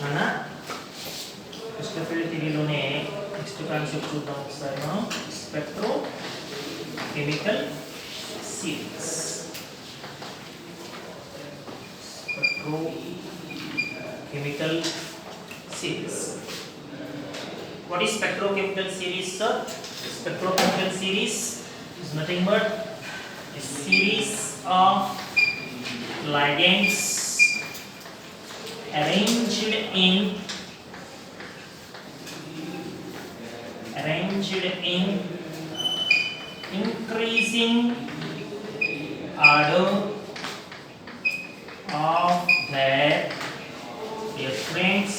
నాన్న crystal field థియరీలోనే next concept చూద్దాం ఒకసారి మనం spectro chemical series. Spectro chemical series. What is spectrochemical series, sir? Spectrochemical series is nothing but a series of ligands arranged in increasing order of their difference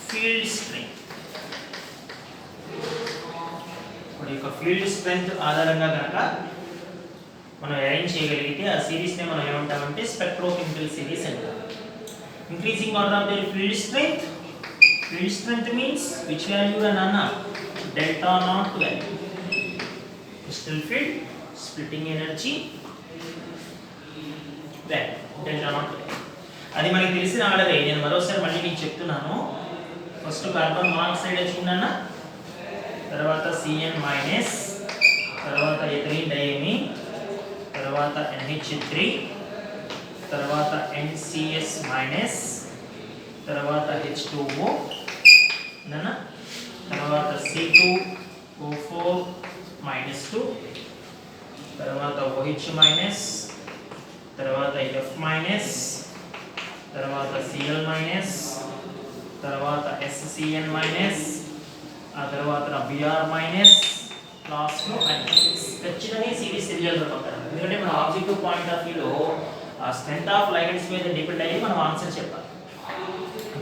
field strength. ఇప్పుడు ఈ field strength ఆధారంగా కనుక మనం arrange చేయగలిగితే ఆ సిరీస్ని మనం ఏమంటామంటే స్పెక్ట్రోకెమికల్ సిరీస్ అంటాం. Increasing order of their field strength means which value అన్న delta naught value. Crystal field splitting energy value delta naught value. అది మనకి తెలిసిన ఆర్డరే. నేను మరోసారి మళ్ళీ మీకు చెప్తున్నాను. ఫస్ట్ కార్బన్ మానాక్సైడ్ చూడన్నా, తర్వాత Cn మైనస్, తర్వాత ఎథిలీన్ డైమీన్, తర్వాత NH3, తర్వాత NCS మైనస్, తర్వాత H2O అన్న, తర్వాత C2O4 మైనస్ 2, తర్వాత OH మైనస్, తర్వాత F మైనస్, తర్వాత Cl మైనస్, తర్వాత SCN మైనస్, ఆ తర్వాత Br మైనస్, లాస్ట్లో మైనస్. ఖచ్చితంగా సిరీస్ తెలియగలుగుతాం. ఎందుకంటే మన ఆబ్జెక్టివ్ పాయింట్ ఆఫ్ వ్యూలో స్ట్రెంత్ ఆఫ్ లైగెండ్స్ మీద డిపెండ్ అయ్యి మనం ఆన్సర్ చెప్పాలి.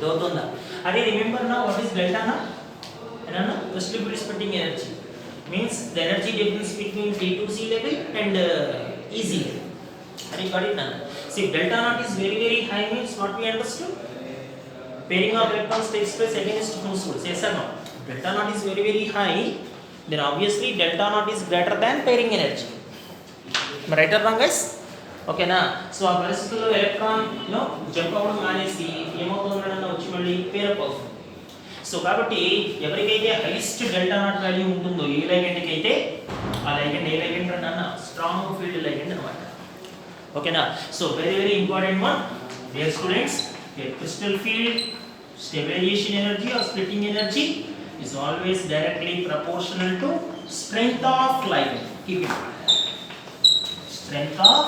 దోతుందా? అదే రిమెంబర్ నా వాట్ ఈస్ డెల్టా నా ఏనా crystal field splitting energy means the energy difference between T2C level and EZ level. Are you got it now? See, delta naught is very high means what we understood? Pairing of electrons takes place against two sources. Yes or no? Delta naught is very high. Then obviously delta naught is greater than pairing energy. Am I right or wrong, guys? Okay na? So ఆ పరిస్థితుల్లో electron jump అవ్వడం మానేసి ఏమవుతుందన్న వచ్చి మళ్ళీ pair up అవుతుంది. So కాబట్టి ఎవరికైతే highest delta naught value ఉంటుందో ఏ లైగెండ్కి అయితే ఆ లైగెండ్ ఏ లైగెండ్ అన్న స్ట్రాంగ్ ఫీల్డ్ లైగెండ్ అనమాట. ఓకేనా? So very important one, dear students, a crystal field stabilization energy or splitting energy is always directly proportional to strength of ligand. Keep it. Strength of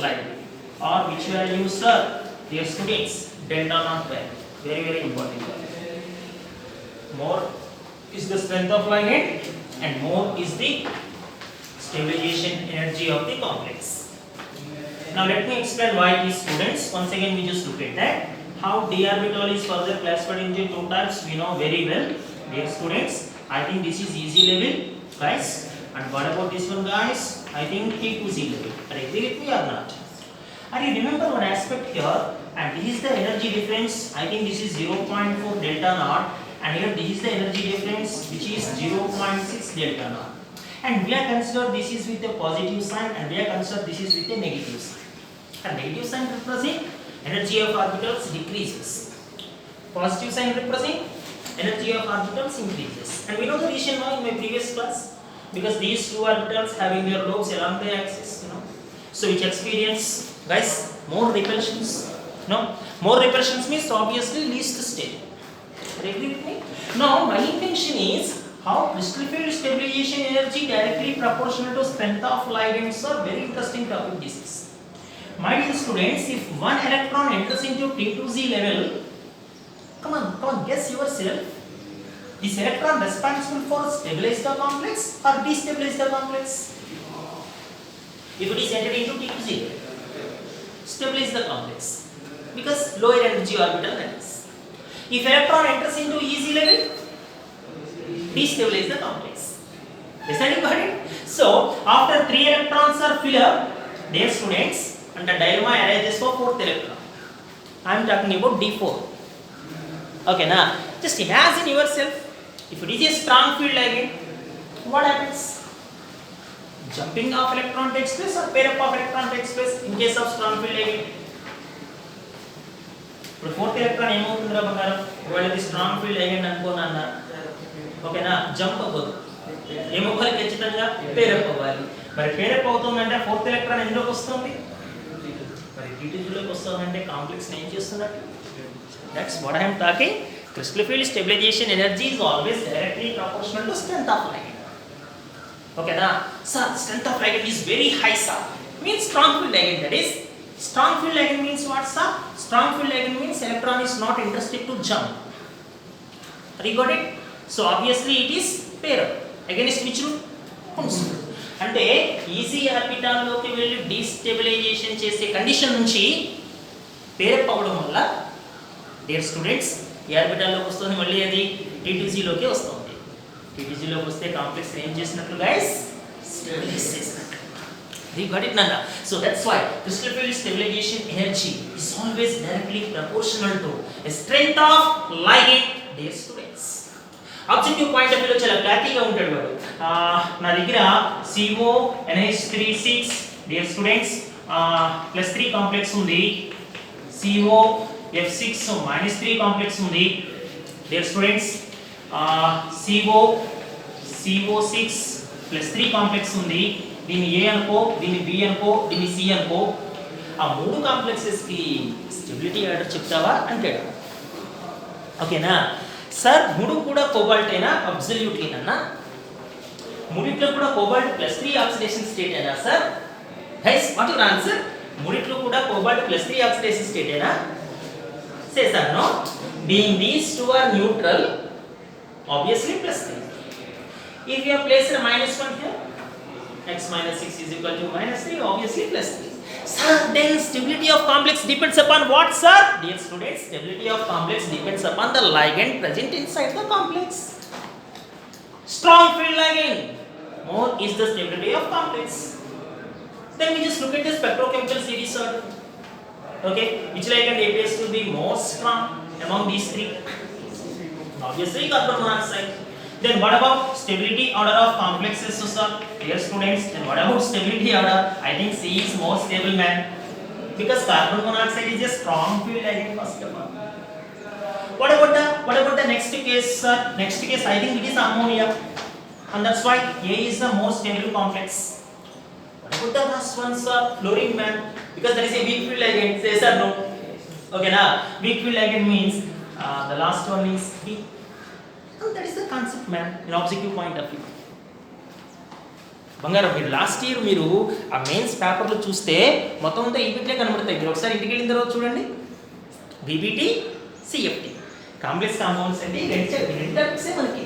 ligand or which value, sir? Dear students, delta naught value. Very important. More is the strength of ligand and more is the stabilization energy of the complex. Now let me explain why these students. Once again we just look at that. How d orbital is further classified into two types we know very well. Dear students, I think this is easy level, guys. And what about this one, guys? I think T2Z level. Are you agree with me or not? Are you remember one aspect here? And this is the energy difference. I think this is 0.4 delta naught. And here this is the energy difference which is 0.6 delta naught. And we are considered this is with a positive sign and we are considered this is with a negative sign. And negative sign represent energy of orbitals decreases. Positive sign represent energy of orbitals increases. And we know the reason why in my previous class, because these two orbitals having their lobes along the axis, so which experience, guys, more repulsions. More repulsions means obviously least state. Agree with me? Now my intention is how crystal field stabilization energy directly proportional to strength of ligands. Are very interesting topic this is. My dear students, if one electron enters into T2Z level, come on, guess yourself. Is electron responsible for stabilize the complex or destabilize the complex? If it is entered into T2Z level, stabilize the complex because lower energy orbital lengths. If electron enters into EZ level, destabilize the complex. Decided got it? So after 3 electrons are filled up, dear students, and the dilemma arises for 4th electron. I am talking about D4. Okay, now just imagine yourself, if it is a strong field ligand, what happens? Jumping of electron takes place or pair up of electron takes place in case of strong field ligand? ఇప్పుడు fourth electron ఏమవుతుందిరా బంగారం, వాళ్ళది strong field అయ్యండి అనుకోనన్న, ఓకేనా, jump అవ్వదు, ఏమవ్వాలి, ఖచ్చితంగా pair up అవ్వాలి. మరి పేరప్ అవుతుందంటే ఫోర్త్ ఎలక్ట్రాన్ ఎందులోకి వస్తుంది, మరి T2లోకి వస్తుందంటే కాంప్లెక్స్ ఏం చేస్తున్నట్టు. That's what I am talking. Crystal field stabilization energy is always directly proportional to strength of ligand. Okay na? Sir, strength of ligand is very high, sir. Means strong field ligand, that is. Strong field ligand means what, sir? Strong field ligand means electron is not interested to jump. Have you got it? So obviously it is pair. Against which rule? Constant. అంటే easy ఆర్బిటాల్లోకి వెళ్ళి destabilisation చేసే condition నుంచి pair up అవ్వడం వల్ల dear students ఈ ఆర్బిటాల్లోకి వస్తుంది, మళ్ళీ అది T2Gలోకి వస్తుంది. T2Gలోకి వస్తే కాంప్లెక్స్ ఏం చేసినట్లు గైస్, స్టెబిలైజ్ చేసినట్లు. You got it, Nanda? So that's why crystal field stabilization energy is always directly proportional to a strength of ligand, dear students. Objective point of వ్యూలో చాలా క్లారిటీగా ఉంటాడు వాడు. నా దగ్గర CONH36 డియర్ స్టూడెంట్స్ +3 కాంప్లెక్స్ ఉంది, COF6 -3 complex ఉంది dear students, CO6 +3 complex ఉంది. దీన్ని A అనుకో, దీన్ని B అనుకో, దీన్ని C అనుకో. ఆ మూడు కాంప్లెక్సెస్కి స్టెబిలిటీ ఆర్డర్ చెప్తావా అంటాడు. ఓకేనా సార్, మూడు కూడా కోబాల్ట్ అయినా అబ్సల్యూట్లీ అన్నా, మూడిట్లో కూడా కోబాల్ట్ +3 ఆక్సిడేషన్ స్టేట్ అయినా sir, guys what your answer, మూడిట్లో కూడా కోబాల్ట్ +3 ఆక్సిడేషన్ స్టేట్ అయినా, say sir no, being these two are neutral obviously +3. If you have placed a -1 here, x - 6 is equal to -3, obviously +3. Sir, then stability of complex depends upon what, sir? Dear students, stability of complex depends upon the ligand present inside the complex. Strong field ligand more is the stability of complex. Then we just look at the spectrochemical series order. Okay, which ligand appears to be most strong among these three? Obviously carbon monoxide. Then what about stability order of complexes, sir? Dear students, then what about stability order? I think C is more stable, man, because carbon monoxide is a strong field ligand first of all. What about the next case, sir? Next case I think it is ammonia, and that's why A is the most stable complex. What about the last one, sir? Fluorine, man, because there is a weak field ligand. Say sir no. Okay na, weak field ligand means the last one is B. And that is the concept, man, in objective point of view. బంగారం, మీరు last year మీరు ఆ mains పేపర్లో చూస్తే మొత్తం అంతా ఈబిట్లే కనబడతాయి. మీరు ఒకసారి ఇంటికి వెళ్ళిన తర్వాత చూడండి, BBT CFT కాంప్లెక్స్ కాంపౌండ్స్ అంటే రెండు టైప్సే మనకి,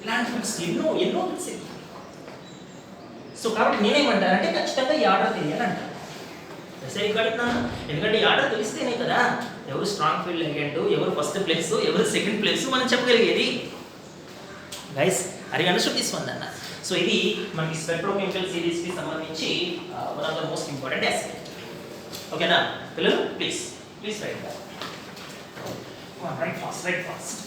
ఇలాంటి బిట్స్ ఎన్నో బిట్స్. సో కాబట్టి నేనేమంటానంటే ఖచ్చితంగా ఈ ఆర్డర్ తెలియాలంట. ఎందుకంటే ఈ ఆర్డర్ తెలిస్తేనే కదా ఎవరు స్ట్రాంగ్ ఫీల్డ్ లైగెండ్, ఎవరు ఫస్ట్ ప్లేస్, ఎవరు సెకండ్ ప్లేస్ మనం చెప్పగలిగేది. గైస్ అరే అండర్స్టూడ్ దిస్ వన్ అన్న. సో ఇది మనకి స్పెక్ట్రోకెమికల్ సిరీస్కి సంబంధించి one of the most important aspect. ఓకేనా పిల్లలు, ప్లీజ్ రైట్ ఫాస్ట్.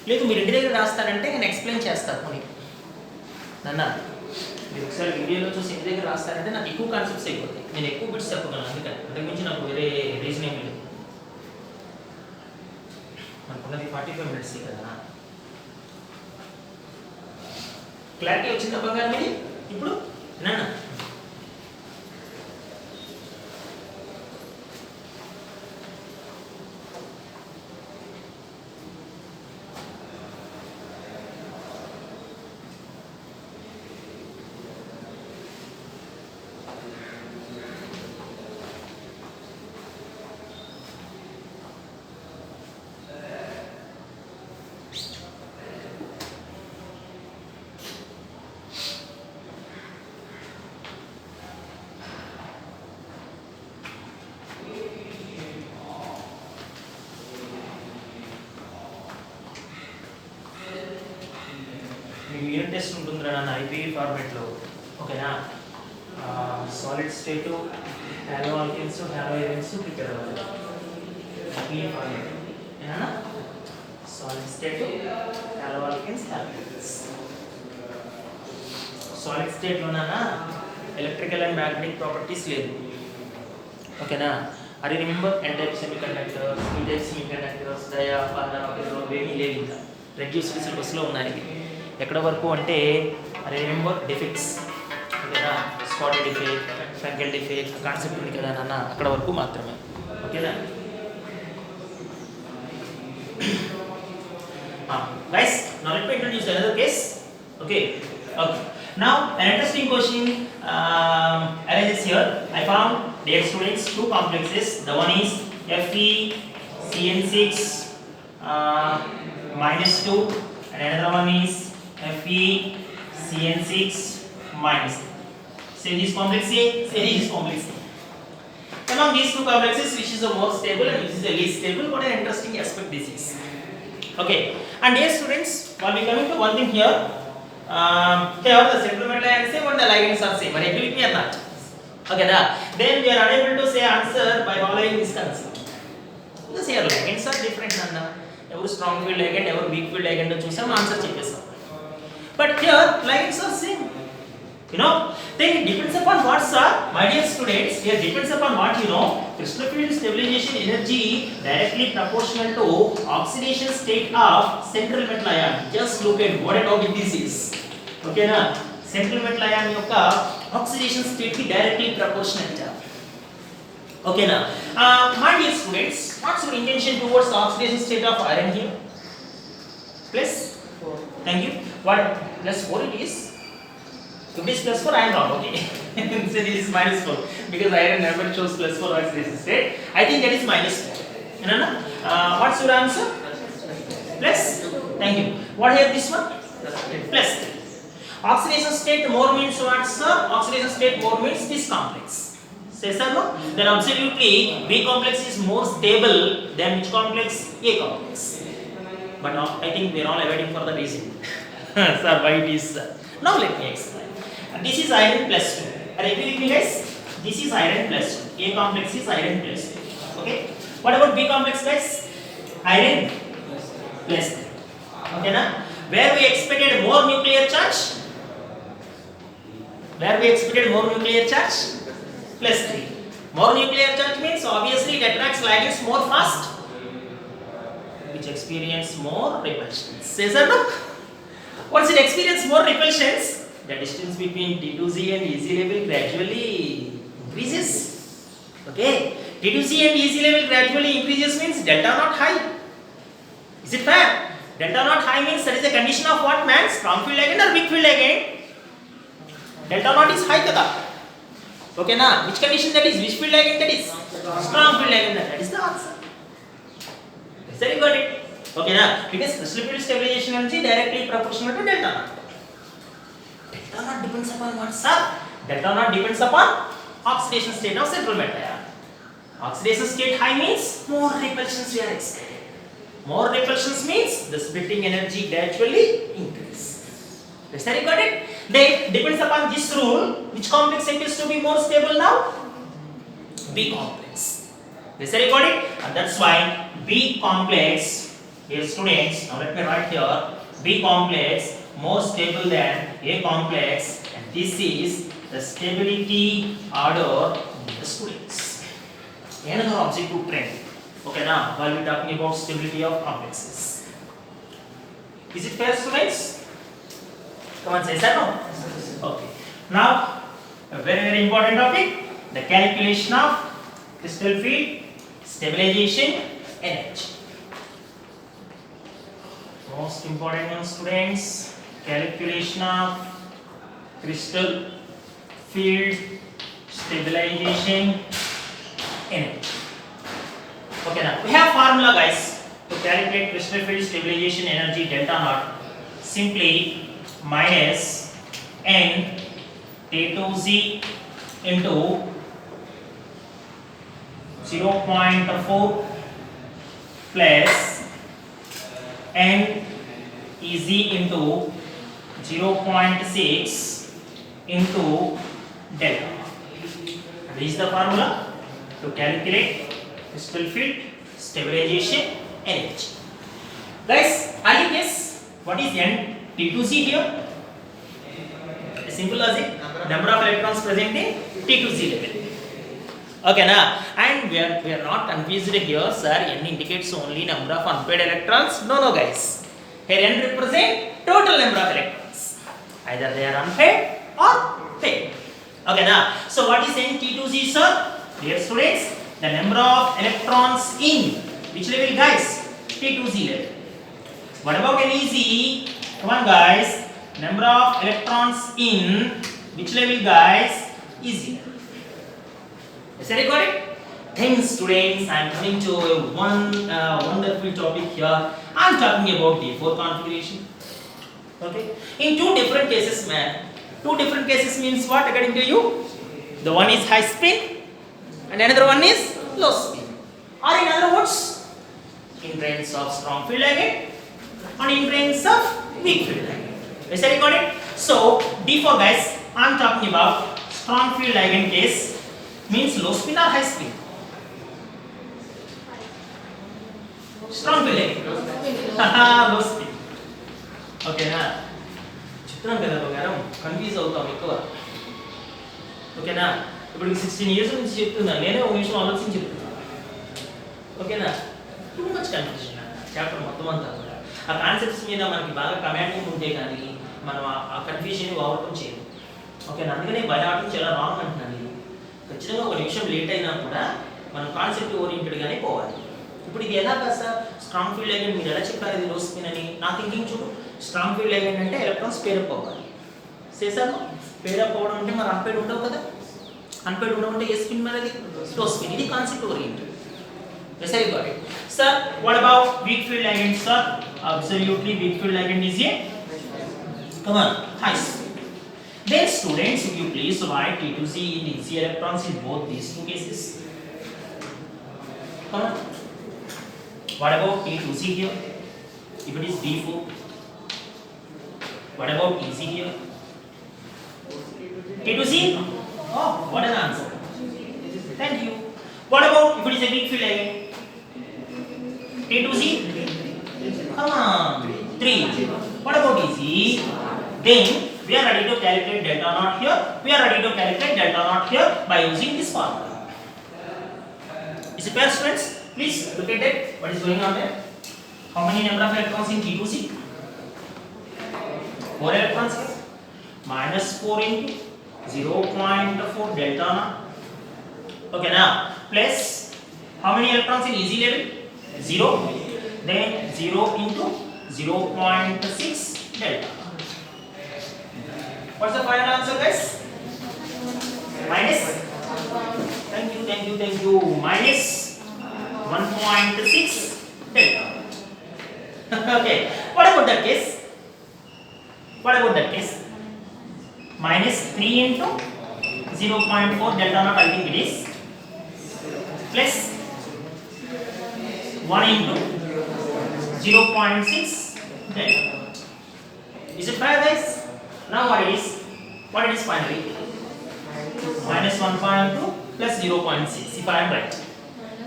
లేదు మీరు ఇంటి దగ్గర రాస్తారంటే నేను ఎక్స్ప్లెయిన్ చేస్తాను కొన్ని. నాన్న మీరు ఒకసారి వీడియోలో చూసి ఇంటి దగ్గర రాస్తారంటే నాకు ఎక్కువ కాన్సెప్ట్స్ అయిపోతాయి, నేను ఎక్కువ బిట్స్ చెప్పగలను. అందుకని అంతకుమించి నాకు వేరే రీజన్ ఏమి లేదు. మనకున్నది 45 minutes కదా. క్లారిటీ వచ్చిందా బంగారు మీది ఇప్పుడు? నాన్న యూనిట్ టెస్ట్ ఉంటుందిరా నాన్న IPV ఫార్మాట్లో. ఓకేనా, solid state haloalkanes haloarenes prepare అవ్వాలి. IPV ఫార్మాట్ ఏనా, solid state haloalkanes haloarenes. Solid state లోనా ఎలక్ట్రికల్ అండ్ మ్యాగ్నెటిక్ ప్రాపర్టీస్ లేదు. ఓకేనా? అరే remember N type semiconductors, P type semiconductors, diaphragm ఏమీ లేవు, ఇంకా రెడ్యూస్డ్ సిలబస్లో ఉన్నాయి. ఎక్కడ వరకు అంటే అరే రిమెంబర్ డిఫెక్ట్స్, ఓకేనా? స్పాట్ డిఫెక్ట్, ఫ్రంకెల్ డిఫెక్ట్ కాన్సెప్ట్ ఉంది కదా నాన్న, అక్కడ వరకు మాత్రమే. ఓకేనా guys, now let me introduce another case. Okay. Now an interesting question arises here. I found, dear students, two complexes. The one is FeCN6 minus 2 and another one is FeCN6 minus 2. Say this complex A, say this complex A. Among these two complexes, which is the more stable and which is the least stable? What an interesting aspect this is. Okay, and dear students, while we coming to one thing here, here the central metal ions same and the ligands are same. Are you agree with me or not? Okay, then we are unable to say answer by following this concept. Because here ligands are different, Nanda. Every strong field ligand, every weak field ligand to choose some answer chepesam. But here ligands are same. You know, then it depends upon what, sir? My dear students, here depends upon what you know. Crystal field stabilization energy directly proportional to oxidation state of central metal ion. Just look at what a topic this is. Okay na? Central metal ion yokka oxidation state ki directly proportional ta. Okay na? My dear students, what's your intention towards the oxidation state of iron here? Plus 4. Thank you. What plus 4 it is? If it is plus 4, I am wrong. Okay. So this is minus 4 because iron never shows plus 4 oxidation state. I think that is minus 4. You know? What's your answer? Plus. Thank you. What here this one? Plus. Oxidation state more means what, sir? Oxidation state more means this complex. Say sir, no? Then absolutely B complex is more stable than which complex? A complex. But I think we are all awaiting for the reason. Sir, why it is? Now let me explain. This is iron plus 2. Are you agree with me, guys? This is iron plus 2. A complex is iron plus 2. Okay. What about B complex, guys? Iron plus 3. Okay, na? Where we expected more nuclear charge? Where we expected more nuclear charge? Plus 3. More nuclear charge means obviously it attracts ligands more fast, which experience more repulsions. Says or no? Once it experience more repulsions, the distance between T2Z and EZ level gradually increases. Okay, T2Z and EZ level gradually increases means delta not high. Is it fair? Delta not high means that is a condition of what, man? Strong field ligand or weak field ligand? Delta not is high kada. Okay na? Which condition that is? Which field ligand that is? Strong field ligand. That is the answer. So you got it. Okay na? Because crystal field stabilization energy directly proportional to delta not. Delta not depends upon what, sir? Delta not depends upon oxidation state of central metal ion. Oxidation state high means more repulsions we are expecting. More repulsions means the splitting energy gradually increase. Yes, sir, you got it? Then depends upon this rule, which complex appears to be more stable now? B complex. Yes, sir, you got it? And that's why B complex, here students, now let me write here, B complex more stable than A complex, and this is the stability order in the students. Another objective trend. Okay, now while we are talking about stability of complexes, is it fair, students? Come on, say sir, no? Okay. Now a very very important topic: the calculation of crystal field stabilization energy. Most important one, students. Calculation of crystal field stabilization energy. Okay, now we have formula, guys, to calculate crystal field stabilization energy delta naught. Simply minus n T2Z into 0.4 plus n EZ into 0.6 into delta. This is the formula to calculate crystal field stabilization energy. Guys, are you guess what is N T2Z here? simple logic, number of electrons present in T2Z level. Okay na, and we are not confused here, sir. N indicates only number of unpaired electrons. No guys, here N represent total number of electrons, either they are unpaired or paired. Okay na, so what is N T2Z, sir? Dear students, the number of electrons in which level, guys? T2Z level. What about NEZ? Come on guys, number of electrons in which level, guys? EZ level. Is that got it? Then students, I am coming to one wonderful topic here. I am talking about D4 configuration. Okay, in two different cases, man. Two different cases means what according to you? The one is high spin and another one is low spin. Or in other words, in presence of strong field ligand and in presence of weak field ligand. Is that got it? So D4 guys, I am talking about strong field ligand case. Means low spin or high spin? Strong field ligand. Low spin. Okay na. చిత్రం కదా బంగారం, confuse అవుతాం ఎక్కువ. ఓకేనా, ఇప్పుడు 16 years నుంచి చెప్తున్నాను, నేనే ఒక నిమిషం ఆలోచించి చెప్తున్నాను. ఓకేనా, టూ మచ్ కన్ఫ్యూజన్ చాప్టర్ మొత్తం అంతా కూడా. ఆ కాన్సెప్ట్స్ మీద మనకి బాగా కమాండింగ్ ఉంటే కానీ మనం ఆ కన్ఫ్యూజన్ ఓవర్కమ్ చేయము. ఓకేనా, అందుకనే బై హార్ట్ చాలా రాంగ్ అంటున్నాను నేను. ఖచ్చితంగా ఒక నిమిషం లేట్ అయినా కూడా మనం కాన్సెప్ట్ ఓరియంటెడ్గానే పోవాలి. ఇప్పుడు ఇది ఎలా కాదు సార్, స్ట్రాంగ్ ఫీల్డ్ లైగెండ్ మీరు ఎలా చెప్పారు ఇది లో స్పిన్ అని? నా థింకింగ్ చూడు, స్ట్రాంగ్ ఫీల్డ్ లైగెండ్ అంటే ఎలక్ట్రాన్స్ పేరప్ అవ్వాలి. చేశాను, పేరప్ అవ్వడం అంటే మరి అన్పేడ్ ఉండవు కదా. అన్పేడ్ ఉండడం అంటే ఏ స్పిన్ మరి, అది లో స్పిన్. ఇది concept oriented. Yes, I got it. Sir, what about weak field ligand, sir? Absolutely, weak field ligand is a, come on, high spin. Then students, would you please write T2Z in EZ electrons in both these two cases? Come on. What about T2Z here? If it is D4. What about EZ here? T2Z? Oh, what an answer. Thank you. What about if it is a weak field ligand? T2Z? Come on. 3. What about EZ? Then we are ready to calculate delta naught here. We are ready to calculate delta naught here by using this formula. Is it clear, students? Please look at it. What is going on there? How many number of electrons in T2Z? 4 electrons here. Minus 4 into 0.4 delta naught. Okay, now plus how many electrons in EZ level? 0. Then 0 into 0.6 delta. What's the final answer, guys? Minus. Thank you. Minus 1.6 delta. Okay. What about that case? Minus 3 into 0.4 delta naught, I think it is. Plus 1 into 0.6 delta. Is it fair, guys? Now what it is finally? Minus 1.2 plus 0.6, if I am right.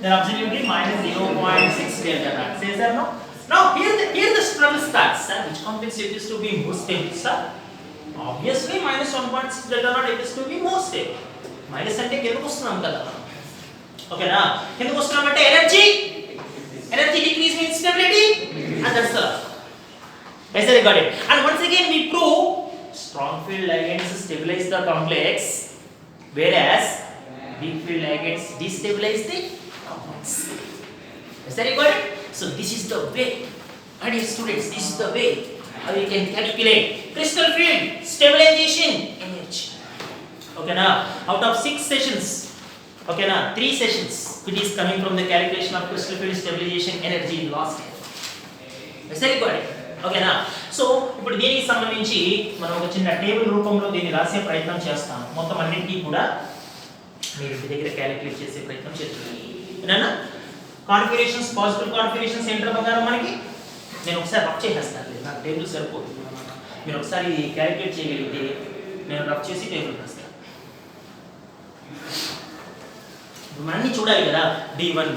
Then absolutely minus 0.6 delta naught. Says that no? Now here the struggle starts, sir. Which complex is to be more stable, sir? Obviously minus 1.6 delta naught is to be more stable. Minus ante kenduku vastunam kada. Okay na? Kenduku vastunam ante energy decrease means stability, and that's the law. Yes, I got it. And once again we prove strong field ligands stabilize the complex, whereas weak field ligands destabilize the complex. Yes, I got it. So this is the way, and students, this is the way how you can calculate crystal field stabilization energy. Okay now, out of 6 sessions, okay now 3 sessions it is coming from the calculation of crystal field stabilization energy in last year. Yes, I got it. Okay na. So ఇప్పుడు దీనికి సంబంధించి మనం ఒక చిన్న table రూపంలో దీన్ని రాసే ప్రయత్నం చేస్తాం. మొత్తం అన్నింటినీ కూడా మీరు ఇంటి దగ్గర క్యాలిక్యులేట్ చేసే ప్రయత్నం చేస్తున్నాను. ఏనా? కాన్ఫిగరేషన్స్, పాసిబుల్ కాన్ఫిగరేషన్స్ ఏంటో బంగారం మనకి నేను ఒకసారి రఫ్ చేసేస్తాను. నాకు టేబుల్ సరిపోదు. మీరు ఒకసారి క్యాలిక్యులేట్ చేయగలిగితే నేను రఫ్ చేసి టేబుల్ రాస్తాను. అన్నీ చూడాలి కదా. D1,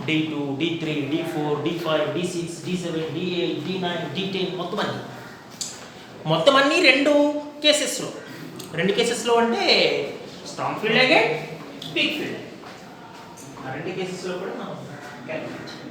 D2, D3, D4, D5, D6, D7, D8, D9, D10 మొత్తం అన్నీ 2 కేసెస్లో రెండు కేసెస్లో అంటే strong field again week field, ఆ రెండు కేసెస్లో కూడా మనం క్యాలిక్యులేట్ చేయాలి.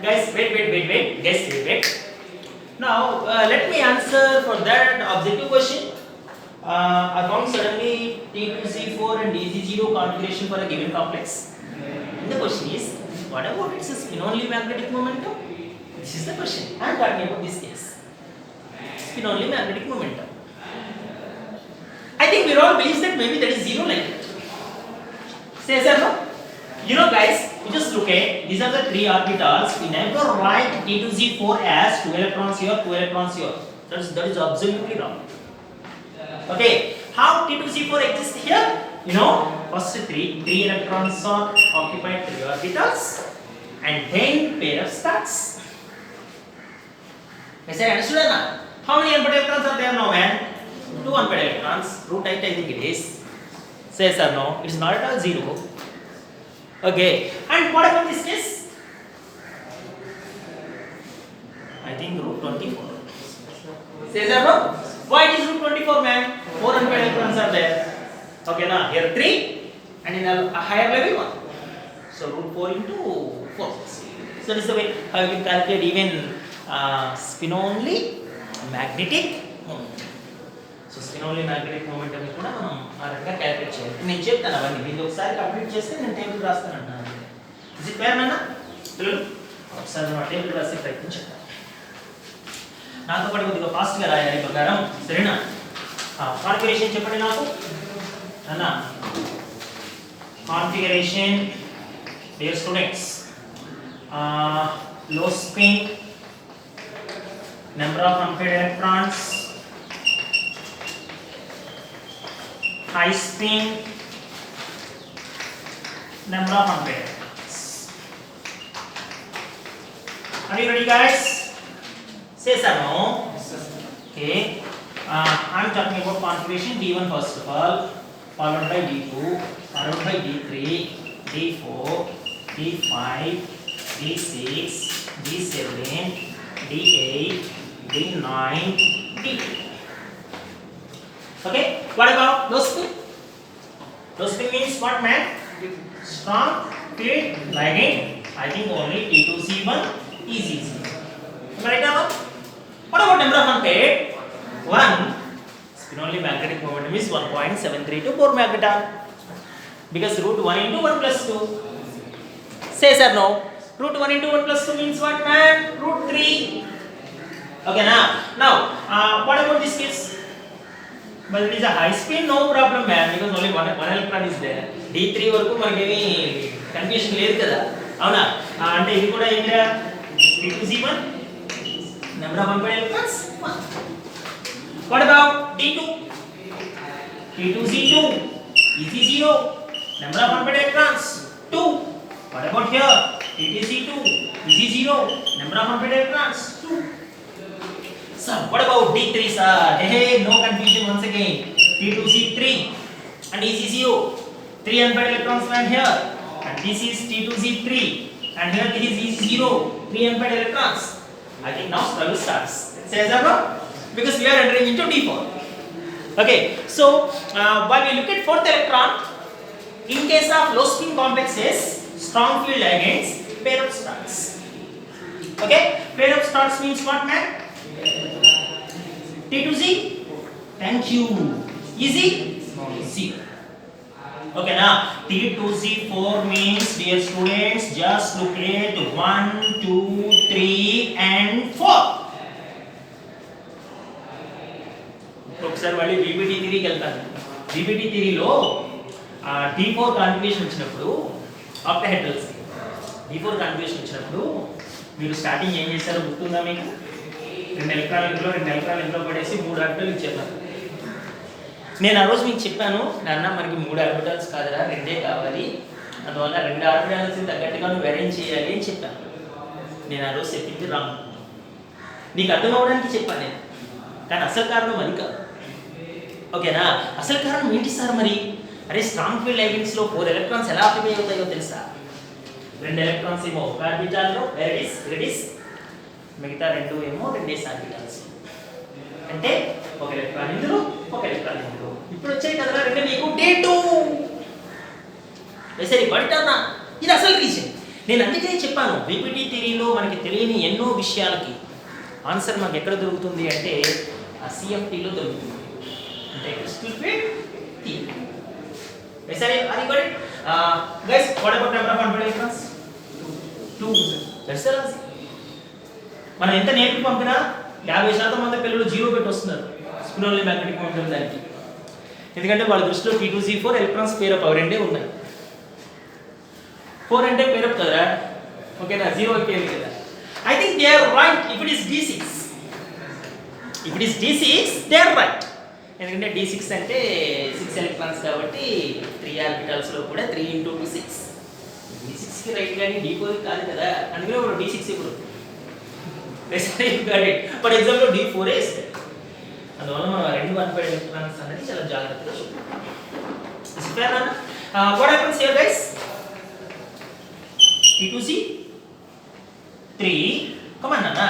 Guys, wait. Guys, wait. Now, let me answer for that objective question. I found suddenly T2C4 and DC0 configuration for a given complex. And the question is, what about its spin-only magnetic momentum? This is the question. I am talking about this case. Spin-only magnetic momentum. I think we all believe that maybe there is zero like that. Say sir, no? You know guys, you just look at, these are the three orbitals. We never write T2Z4 as 2 electrons here, 2 electrons here. That is absolutely wrong. Okay, how T2Z4 exists here? You know, first three electrons are occupied 3 orbitals and then pair of stars. I said understood na? How many unpaired electrons are there now, man? 2 unpaired electrons. Root height I think it is. Says or no? It is not at all 0. Okay, and what about this case? I think root 24. Says that no? Why it is root 24, man? 4 unpaired electrons are there. Okay, now here 3 and in a higher level 1. So root 4 into 4. So this is the way how you can calculate even spin-only magnetic moment. So spin only magnetic momentum కూడా మనం ఆ రకంగా calculate చేయాలి. నేను చెప్తాను అవన్నీ, మీరు ఒకసారి కంప్లీట్ చేస్తే నేను టేబుల్ రాస్తాను అంటున్నాను. ఇస్ ఇట్ క్లియర్ నాన్న? పిల్లలు ఒకసారి మనం టేబుల్ రాసే ప్రయత్నం చేద్దాం. నాతో పాటు కొద్దిగా ఫాస్ట్గా రాయాలి ప్రకారం, సరేనా? కాన్ఫిగరేషన్ చెప్పండి నాకు అన్న. కాన్ఫిగరేషన్ డియర్ స్టూడెంట్స్, లో spin, number of unpaired electrons, high spin, number of unpaired electrons. Are you ready guys? Say sir no. Okay, I am talking about configuration D1 first of all, followed by D2, followed by D3, D4, D5, D6, D7, D8, D9, D10. Okay, what about low spin? Low spin means what, man? Strong field ligand. I think only T2C1 is easy. Am I right now? What about number of unpaired? 1. Spin-only magnetic momentum is 1.732 magneton. Because root 1 into 1 plus 2. Say sir no. Root 1 into 1 plus 2 means what, man? Root 3. Okay, now what about this case? But it is a high spin, no problem man, because only one electron is there. D3 వరకు మనకేమి confusion లేదు కదా, అవునా? అంటే ఇది కూడా ఏంటి? T2C1 number of unpaired electrons 1. What about D2? T2C2 EC0 number of unpaired electrons 2. What about here? T2C2 EC0 number of unpaired electrons 2. Sir, what about D3 sir? Hey, no confusion once again. T2C3 and EC0. 3 unpaired electrons land here. And this is T2C3. And here this is EC0. 3 unpaired electrons. I think now struggle starts. Says that no? Because we are entering into D4. Okay, so while we look at 4th electron, in case of low spin complexes, strong field ligands, pair of stars. Okay, pair of stars means what, man? T2Z, thank you. Easy? 0. Okay, now T2Z4 means, dear students, just look at 1, 2, 3 and 4. ఒకసారి మళ్ళీ BPT థియరీకి వెళ్తాను. BPT థియరీలో D4 configuration వచ్చినప్పుడు ఆక్టాహెడ్రల్స్ D4 configuration వచ్చినప్పుడు మీరు starting ఏం చేశారో గుర్తుందా మీకు? 2 ఎలక్ట్రాన్ ఇందులో పడేసి 3 ఆర్బిటాల్ ఇచ్చేస్తారు. నేను ఆ రోజు మీకు చెప్పాను, నాన్న మనకి 3 ఆర్బిటాల్స్ కాదురా, 2 కావాలి, అందువల్ల 2 ఆర్బిటాల్స్ తగ్గట్టుగా నువ్వు అరేంజ్ చేయాలి అని చెప్పాను. నేను ఆ రోజు చెప్పింది రాంగ్. నీకు అర్థం అవ్వడానికి చెప్పాను నేను, కానీ అసలు కారణం అది కాదు. ఓకేనా? అసలు కారణం ఏంటి సార్ మరి? అరే స్ట్రాంగ్ ఫీల్డ్ లైగెండ్స్లో 4 ఎలక్ట్రాన్స్ ఎలా ఆక్యుపై అవుతాయో తెలుసా? 2 ఎలక్ట్రాన్స్ ఏమో ఒక ఆర్బిటాల్లో రెడిస్, మిగతా 2 ఏమో 2 ఆర్బిటాల్స్. అంటే ఒక ఎలక్ట్రాన్ ఇందులో, ఒక ఎలక్ట్రాన్ ఇందులో. ఇప్పుడు వచ్చాయి కదా 2 నీకు D2. సరే పడతానా? ఇది అసలు రీజన్. నేను అందుకే చెప్పాను, బీపీటీ థియరీలో మనకి తెలియని ఎన్నో విషయాలకి ఆన్సర్ మనకి ఎక్కడ దొరుకుతుంది అంటే ఆ CFTలో దొరుకుతుంది. అంటే క్రిస్టల్ ఫీల్డ్ థియరీ. సరే అది కూడా guys, what about number of unpaired electrons? 2. That's the answer. మనం ఎంత నేర్పి పంపినా 50% మంది పిల్లలు 0 పెట్టి వస్తున్నారు స్పినోలి మ్యాగ్నెటిక్ మొమెంటం దానికి. ఎందుకంటే వాళ్ళ దృష్టిలో T2Z4 ఎలక్ట్రాన్స్ పేర్ అప్ 2 ఉన్నాయి. 4 అంటే పేర్ అప్ కదరా, ఓకేనా? 0 అయిపోయింది కదా. I think they are right if it is D6. If it is D6, they are right. ఎందుకంటే D6 అంటే 6 ఎలక్ట్రాన్స్ కాబట్టి 3 ఆర్బిటాల్స్ లో కూడా 3 × 2 6. D6 కి రైట్ కానీ D4 కాదు కదా, అందుకే ఇప్పుడు D6 ఇప్పుడు. ఫర్ ఎగ్జాంపుల్ D4 వేస్తే అందువల్ల మనం 2 అన్ఫైన్డ్ ఎలక్ట్రాన్స్ అనేది చాలా జాగ్రత్తగా చూడాలి. What happens here guys? T2Z3, come on Nana,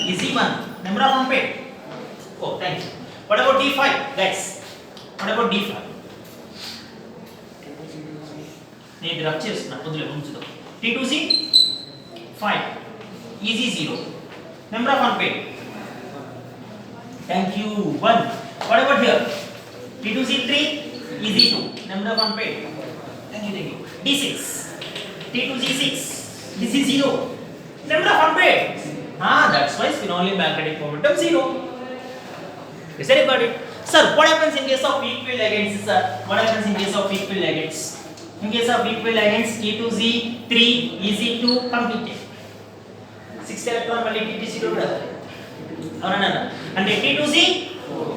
easy one, number of unpaired. Oh, thank you. What about D5 guys? What about D5? నేను రబ్ చేస్తున్నా పొద్దులే ముంచుతో. T2Z5 easy 0, number of unpaired. Thank you, 1. What about here? T2Z3 easy 2, number of unpaired. Thank you. D6, T2Z6, this is 0, number of unpaired. That's why spinozole magnetic momentum 0. Is that about it? Sir, what happens in case of weak field ligands, sir? What happens in case of weak field ligands? In case of weak field ligands, T2Z3 EZ2 completed. 6 electron మళ్ళీ T2Z కూడా అవునా? అంటే T2Z,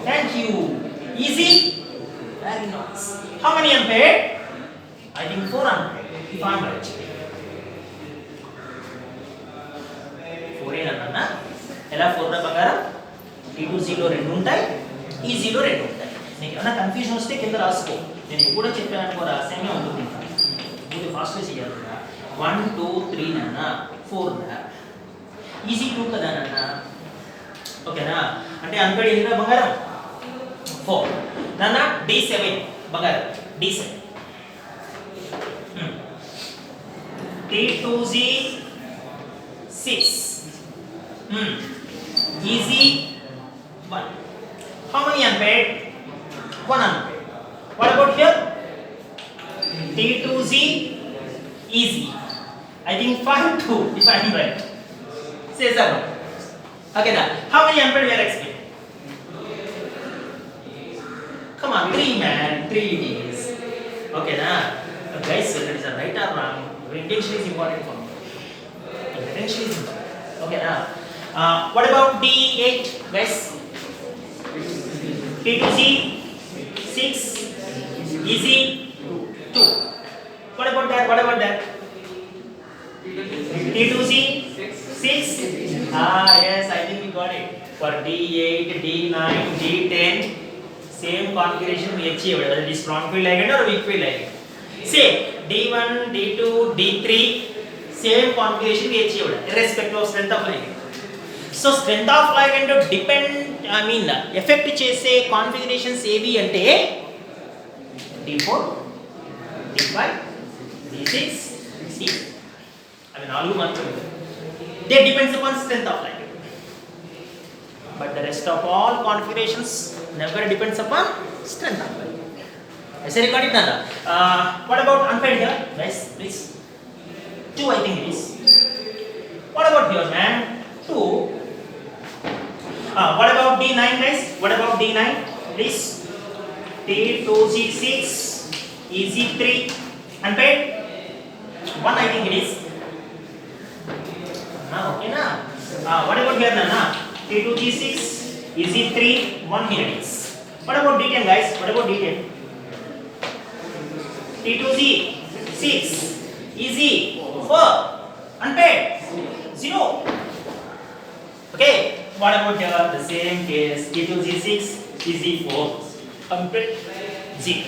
thank you, easy, very nice. How many unpaired? I think 4 unpaired if I am right. 4 అన్నా. ఎలా 4 రా బంగారం? T2Z లో 2 ఉంటాయి, EZ లో 2 ఉంటాయి. నీకు ఏమైనా కన్ఫ్యూజన్ వస్తే కింద రాసుకో. నేను ఎప్పుడో చెప్పాను అనుకో, రాసేమే ఉంటుంది. ఇది ఫాస్ట్గా చేయాలి. 1 2 3 నాన్న, 4 రా, EZ2 కదా నాన్న, ఓకేనా? అంటే అన్పేడ్ ఎన్ని రా బంగారం? 4 నాన్న. D7 బంగారం, D7. T2Z6 EZ1. How many unpaired? 1 unpaired. What about here? T2Z EZ. I think 5 2 if I am right. Say so. Okay now. How many unpaired we are expecting? Come on, 3 man, 3 it is. Okay now. Guys, whether it is right or wrong, your intention is important for me. Your intention is important. Okay now. What about D8 guys? T2Z6 EZ2. What about that? What about that? T2Z6. Yes, I think we got it. For D8, D9, D10, same configuration we achieved, whether it is strong field ligand or weak field ligand. Same D1, D2, D3, same configuration we achieved, irrespective of strength of ligand. So strength of ligand depend, effect చేసే configurations ఏవి అంటే D4, D5, D6, D. అవి 4 మాత్రమే. They depends upon strength of ligand. But the rest of all configurations never depends upon strength of ligand. I say record it Nana. What about unpaired here? Guys, please. 2 I think it is. What about here, man? 2. What about D9 guys? What about D9? Please. T2G6, EG3, unpaired. 1 I think it is. Okay na. What about here Nana? T2G6, EG3, 1 here it is. What about D10 guys? What about D10? T2G, 6, EG, 4, unpaired, 0. Okay, what about here? The same case, T2G6, EG4, unpaired, 0.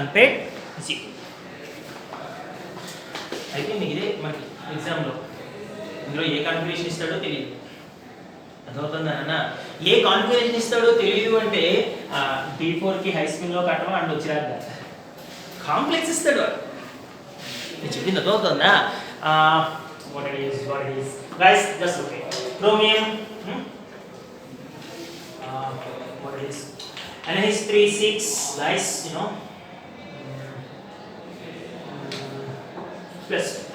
Unpaired, 0. అయితే మిగిలే మనకి ఎగ్జామ్లో ఇందులో ఏ configuration ఇస్తాడో తెలియదు. అర్థమవుతుందా అన్న? ఏ configuration ఇస్తాడో తెలియదు అంటే D4కి హై స్పీడ్లో కట్టడం అండ్ వచ్చిరాక కాంప్లెక్స్ ఇస్తాడు. నేను చెప్పింది అర్థమవుతుందా? what it is guys, just look at chromium. What it is NH36 guys, you know, plus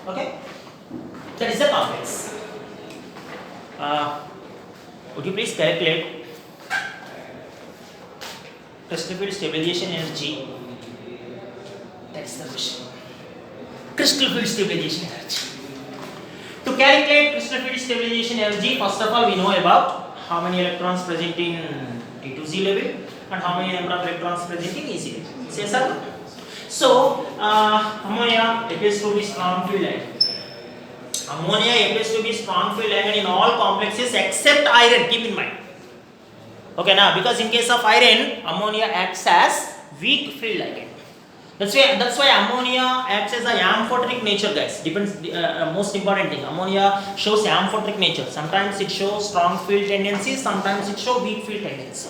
okay, that is the complex. Would you please calculate crystal field stabilization energy? That's the question. Crystal field stabilization energy. To calculate crystal field stabilization energy, first of all we know about how many electrons present in T2Z level and how many number of electrons present in EZ level. Say sir. So ammonia appears to be strong field ligand. Ammonia appears to be strong field ligand in all complexes except iron. Keep in mind. Okay, now because in case of iron, ammonia acts as weak field ligand. That's why ammonia acts as a amphoteric nature, guys. Depends. Most important thing, ammonia shows amphoteric nature. Sometimes it shows strong field tendency, sometimes it shows weak field tendency.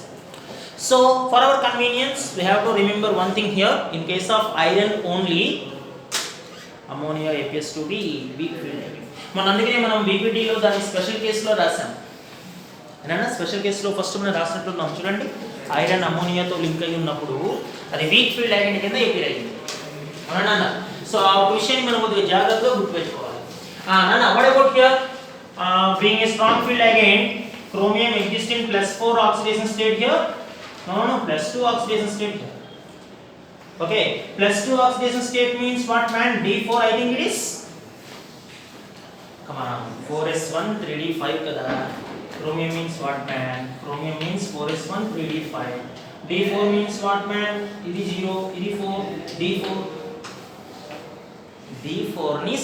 So for our convenience, we have to remember one thing here. In case of iron only, ammonia appears to be weak field ligand. మన అందుకనే మనం BPD లో దాని special కేసులో రాసాం. ఏనా special కేసులో first మనం రాసినట్టున్నాం చూడండి. ఐరన్ అమ్మోనియాతో లింక్ అయి ఉన్నప్పుడు అది వీక్ ఫీల్డ్ లైగెండ్ కింద ఎపిర్ అయ్యింది. అవునా నాన్న? సో ఆ విషయాన్ని మనం కొద్దిగా జాగ్రత్తగా గుర్తుపెట్టుకోవాలి. నాన్న what about here? Being a strong field ligand, chromium exists in +4 oxidation state here. No, +2 oxidation state here. Okay, +2 oxidation state means what man? D4 I think it is. Come on, 4s1 3d5 kada. Chromium means what man? Chromium means 4s1 3d5. D4 means what man? Idi 0, idi 4, D4. D4 ni